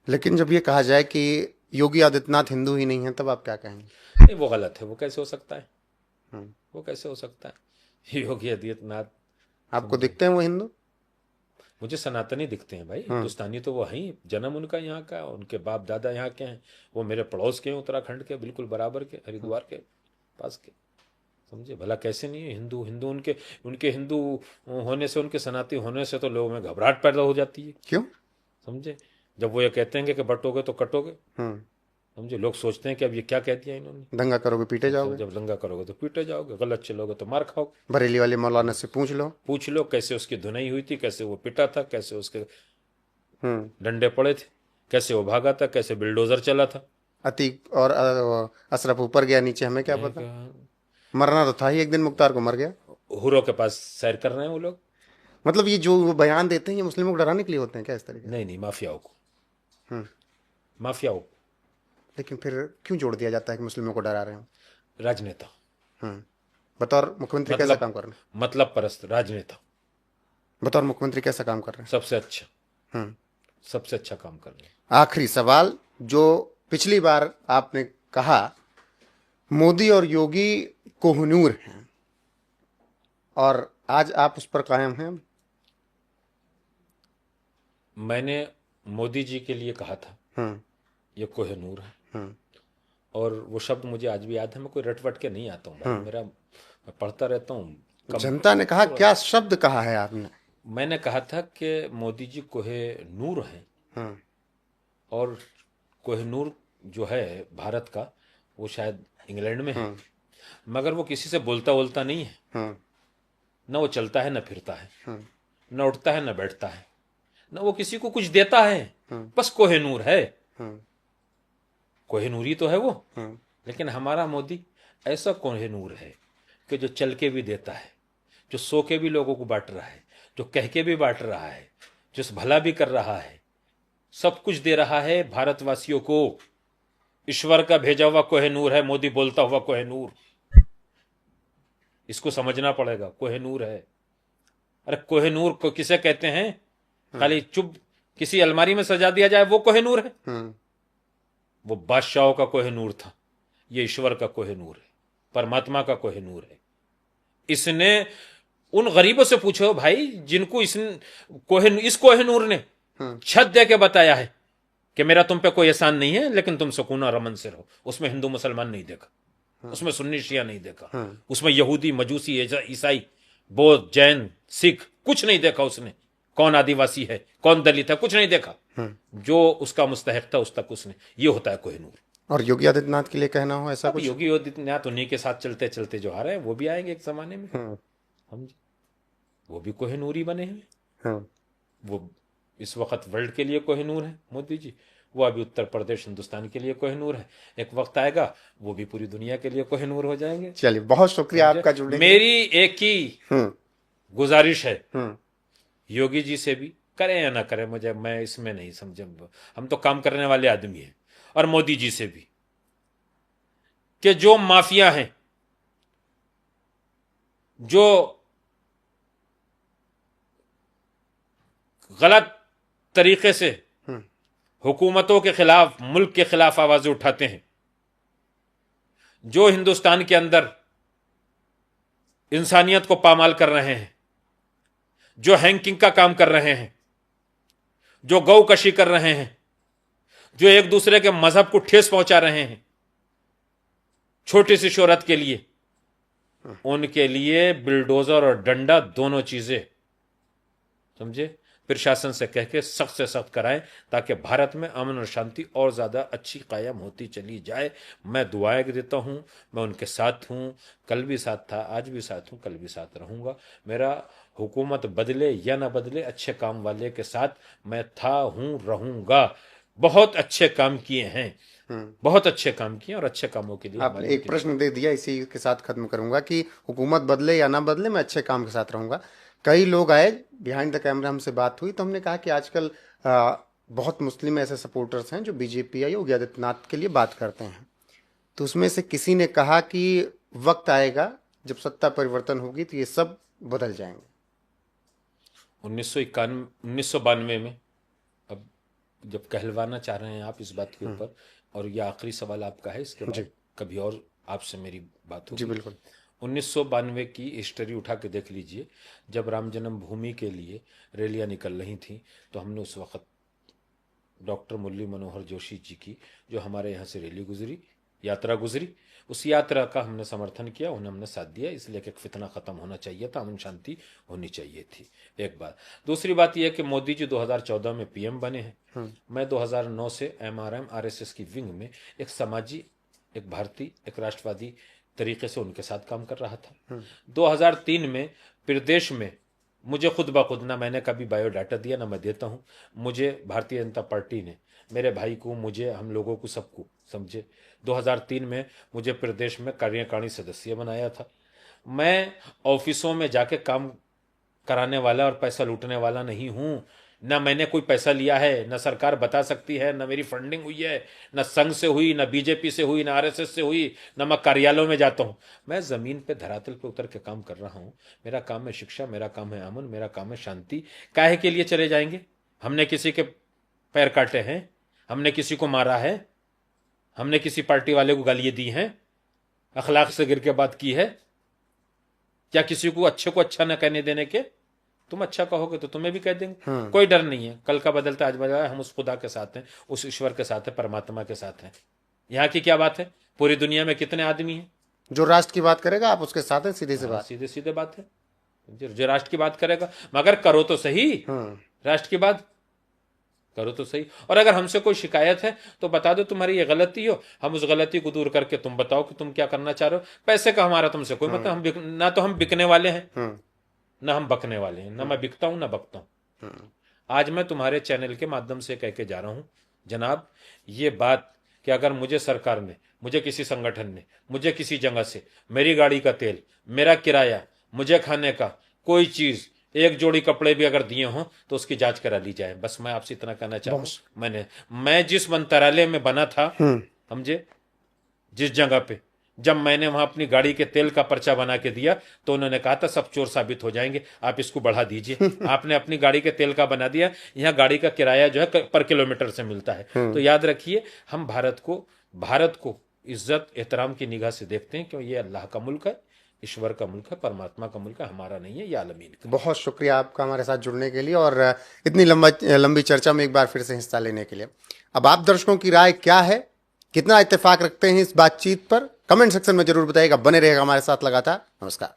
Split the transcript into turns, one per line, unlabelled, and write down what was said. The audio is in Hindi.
लेकिन जब ये कहा जाए कि योगी आदित्यनाथ हिंदू ही नहीं है, तब आप क्या कहेंगे?
नहीं, वो गलत है। वो कैसे हो सकता है?
हम्म।
वो कैसे हो सकता है? योगी आदित्यनाथ।
आपको
समझे?
दिखते हैं वो हिंदू?
मुझे सनातनी दिखते हैं भाई।
हम्म।
हिंदुस्तानी तो वो हैं ही। जन्म उनका यहाँ का है, उनके बाप दादा यहाँ के हैं। वो मेरे पड़ोस के हैं, उत्तराखंड के, बिल्कुल बराबर के, हरिद्वार के पास के। समझे? भला कैसे नहीं है हिंदू? हिंदू उनके उनके हिंदू होने से, उनके सनातनी होने से तो लोगों में घबराहट पैदा हो जाती है।
क्यों?
समझे? जब वो ये कहते हैं कि बटोगे तो कटोगे।
हम्म।
समझे? लोग सोचते हैं कि अब ये क्या कह दिया इन्होंने।
दंगा करोगे पीटे
सब
जाओगे।
जब दंगा करोगे तो पीटे जाओगे, गलत चलोगे तो मार खाओगे।
बरेली वाले मौलाना से पूछ लो।
पूछ लो कैसे उसकी धुनाई हुई थी, कैसे वो पिटा था, कैसे उसके
हम्म।
डंडे पड़े थे, कैसे वो भागा था, कैसे बिल्डोजर चला था।
अतीक और अशरफ ऊपर गया, नीचे हमें क्या
मैं
पता।
कहा,
मरना तो था ही, एक दिन मुख्तार को मर गया।
हुरों के पास सैर कर रहे हैं वो लोग।
मतलब ये जो वो बयान देते हैं, ये मुस्लिमों को डराने के लिए होते हैं क्या, इस तरीके से?
नहीं नहीं, माफियाओं को।
हम्म।
माफियाओं को।
लेकिन फिर क्यों जोड़ दिया जाता है कि मुस्लिमों को डरा रहे हो?
राजनेता।
हम्म। बतौर मुख्यमंत्री कैसा
मतलब
काम कर रहे हैं?
मतलब परस्त राजनेता।
बतौर मुख्यमंत्री कैसा काम कर रहे
सबसे अच्छा।
हैं? हम्म।
सबसे अच्छा काम कर रहे हैं।
आखिरी सवाल, जो पिछली बार आपने कहा मोदी और योगी कोहनूर हैं, और आज आप उस पर कायम हैं?
मैंने मोदी जी के लिए कहा था
हम्म।
ये कोहिनूर है।
हम्म।
और वो शब्द मुझे आज भी याद है। मैं कोई रटवट के नहीं आता हूँ भाई।
हम्म।
मेरा मैं पढ़ता रहता हूँ। कम
जनता ने कहा,
थोड़ा।
क्या शब्द कहा है आपने?
मैंने कहा था कि मोदी जी कोहिनूर हैं।
हम्म।
और कोहिनूर जो है भारत का, वो शायद इंग्लैंड में है।
हम्म।
मगर वो किसी से बोलता बोलता नहीं है।
हम्म।
न वो चलता है, न फिरता है,
हम्म।
न उठता है, न बैठता है, न वो किसी को कुछ देता है।
हम्म।
बस कोहिनूर है।
हम्म।
कोहिनूर ही तो है वो।
हम्म।
लेकिन हमारा मोदी ऐसा कोहिनूर है कि जो चल के भी देता है, जो सो के भी लोगों को बांट रहा है, जो कह के भी बांट रहा है, जो भला भी कर रहा है, सब कुछ दे रहा है भारतवासियों को। ईश्वर का भेजा हुआ कोहिनूर है मोदी, बोलता हुआ कोहिनूर। इसको समझना पड़ेगा। कोहिनूर है। अरे कोहिनूर को किसे कहते हैं? खाली चुप किसी अलमारी में सजा दिया जाए वो कोहिनूर है?
हम्म।
वो बादशाहों का कोहिनूर था। ये ईश्वर का कोहिनूर है, परमात्मा का कोहिनूर है। इसने उन गरीबों से पूछो भाई, जिनको इस कोहिनूर ने
हम्म।
छत दे के बताया है कि मेरा तुम पे कोई एहसान नहीं है, लेकिन तुम सुकून और अमन से रहो। उसमें हिंदू मुसलमान नहीं देखा, उसमें सुन्नी शिया नहीं देखा,
हम्म।
उसमें यहूदी मजूसी ईसाई बौद्ध जैन सिख कुछ नहीं देखा उसने। कौन आदिवासी है, कौन दलित है, कुछ नहीं देखा।
हम्म।
जो उसका मुस्तहक था उस तक उसने। ये होता है कोहिनूर।
और योगी आदित्यनाथ के लिए कहना हो ऐसा
अब
कुछ?
योगी आदित्यनाथ उन्हीं के साथ चलते चलते जो आ रहे हैं, वो भी आएंगे एक जमाने में।
हम्म।
हम वो भी कोहिनूर ही बने हैं।
हम्म।
वो इस वक्त वर्ल्ड के लिए कोहिनूर है मोदी जी। वो अभी उत्तर प्रदेश हिंदुस्तान के लिए कोहिनूर है। एक वक्त आएगा वो भी पूरी दुनिया के लिए कोहिनूर हो जाएंगे।
चलिए, बहुत शुक्रिया
समझे?
आपका जुड़ने के लिए।
मेरी एक ही
हम्म।
गुजारिश है,
हम्म।
योगी जी से भी, करें या ना करें मुझे, मैं इसमें नहीं समझे। हम तो काम करने वाले आदमी हैं। और मोदी जी से भी, कि जो माफिया हैं, जो गलत तरीके से
हम्म।
हुकूमतों के खिलाफ, मुल्क के खिलाफ आवाजें उठाते हैं, जो हिंदुस्तान के अंदर इंसानियत को पामाल कर रहे हैं, जो हैंकिंग का काम कर रहे हैं, जो गौ कशी कर रहे हैं, जो एक दूसरे के मजहब को ठेस पहुंचा रहे हैं छोटी सी शोहरत के लिए, उनके लिए बिल्डोजर और डंडा दोनों चीजें, समझे, प्रशासन से कह के सख्त से सख्त कराएं, ताकि भारत में अमन और शांति और ज्यादा अच्छी कायम होती चली जाए। मैं दुआएं देता हूं। मैं उनके साथ हूं। कल भी साथ था, आज भी साथ हूं, कल भी साथ रहूंगा। मेरा हुकूमत बदले या ना बदले, अच्छे काम वाले के साथ मैं था, हूं, रहूंगा। बहुत अच्छे काम किए हैं। बहुत अच्छे काम किए, और अच्छे कामों के लिए
आपने
हमारी
एक
उनकी
प्रश्न
निष्ठा।
दे दिया, इसी के साथ खत्म करूंगा कि हुकूमत बदले या ना बदले, मैं अच्छे काम के साथ रहूंगा। कई लोग आए, बिहाइंड द कैमरा हमसे बात हुई, तो हमने कहा कि आजकल बहुत मुस्लिम ऐसे सपोर्टर्स हैं जो बीजेपी या योगी आदित्यनाथ के लिए बात करते हैं। तो उसमें से किसी ने कहा कि वक्त आएगा जब सत्ता परिवर्तन होगी तो ये सब बदल जाएंगे।
1991 1992 में, अब जब कहलवाना चाह रहे हैं आप इस बात के ऊपर, और ये आखिरी सवाल आपका है, इसके बाद कभी और आपसे मेरी बात
जी
होगी।
बिल्कुल।
1992 की हिस्ट्री उठा के देख लीजिए, जब राम जन्मभूमि के लिए रैलियां निकल रही थी, तो हमने उस वक्त डॉक्टर मुरली मनोहर जोशी जी की, जो हमारे यहाँ से रैली गुजरी, यात्रा गुजरी, उस यात्रा का हमने समर्थन किया, उन्हें हमने साथ दिया, इसलिए कि फितना खत्म होना चाहिए था, अमन शांति होनी चाहिए थी। एक बात। दूसरी बात यह है कि मोदी जी 2014 में पीएम बने हैं। मैं 2009 से एमआरएम आरएसएस की विंग में एक समाजी, एक भारतीय, एक राष्ट्रवादी तरीके से उनके साथ काम कर रहा था। 2003 में प्रदेश में मुझे खुद ब खुद, ना मैंने कभी बायोडाटा दिया ना मैं देता हूँ, मुझे भारतीय जनता पार्टी ने, मेरे भाई को, मुझे, हम लोगों को, सबको, समझे, 2003 में मुझे प्रदेश में कार्यकारिणी सदस्य बनाया था। मैं ऑफिसों में जाके काम कराने वाला और पैसा लूटने वाला नहीं हूँ। ना मैंने कोई पैसा लिया है, ना सरकार बता सकती है, ना मेरी फंडिंग हुई है, ना संघ से हुई, ना बीजेपी से हुई, ना आरएसएस से हुई, ना मैं कार्यालयों में जाता हूँ। मैं जमीन पे, धरातल पे उतर के काम कर रहा हूँ। मेरा काम है शिक्षा, मेरा काम है अमन, मेरा काम है शांति। काहे के लिए चले जाएंगे? हमने किसी के पैर काटे हैं? हमने किसी को मारा है? हमने किसी पार्टी वाले को गालियां दी हैं? अखलाक से गिर के बात की है? क्या किसी को अच्छा न कहने देने के? तुम अच्छा कहोगे तो तुम्हें भी कह देंगे, कोई डर नहीं है। कल का बदलता आज बदला, हम उस खुदा के साथ हैं, उस ईश्वर के साथ है, परमात्मा के साथ हैं। यहाँ की क्या बात है? पूरी दुनिया में कितने आदमी हैं?
जो राष्ट्र की बात करेगा आप उसके साथ हैं, सीधी सी बात।
सीधे सीधे बात है। जो राष्ट्र की बात करेगा, मगर करो तो सही, राष्ट्र की बात करो तो सही। और अगर हमसे कोई शिकायत है तो बता दो तुम्हारी ये गलती हो, हम उस गलती को दूर करके तुम बताओ कि तुम क्या करना चाह रहे हो। पैसे का हमारा तुमसे कोई मतलब, ना तो हम बिकने वाले हैं, ना हम बकने वाले हैं, ना मैं बिकता हूं ना बकता हूं। आज मैं तुम्हारे चैनल के माध्यम से कह के जा रहा हूं, जनाब, ये बात कि अगर मुझे सरकार ने, मुझे किसी संगठन ने, मुझे किसी जगह से मेरी गाड़ी का तेल, मेरा किराया, मुझे खाने का कोई चीज, एक जोड़ी कपड़े भी अगर दिए हों तो उसकी जांच करा ली जाए। बस मैं आपसे इतना कहना चाहता हूं। मैं जिस मंत्रालय में बना था, समझे, जिस जगह पे, जब मैंने वहां अपनी गाड़ी के तेल का पर्चा बना के दिया तो उन्होंने कहा था सब चोर साबित हो जाएंगे, आप इसको बढ़ा दीजिए। आपने अपनी गाड़ी के तेल का बना दिया, यहाँ गाड़ी का किराया जो है पर किलोमीटर से मिलता है। तो याद रखिए, हम भारत को इज्जत एहतराम की निगाह से देखते हैं, क्यों ये अल्लाह का मुल्क है, ईश्वर का मुल्क है, परमात्मा का मुल्क है, हमारा नहीं है, ये आलमीन का।
बहुत शुक्रिया आपका हमारे साथ जुड़ने के लिए और इतनी लंबी चर्चा में एक बार फिर से हिस्सा लेने के लिए। अब आप दर्शकों की राय क्या है, कितना इत्तेफाक रखते हैं इस बातचीत पर, कमेंट सेक्शन में जरूर बताइएगा। बने रहेगा हमारे साथ लगातार। नमस्कार।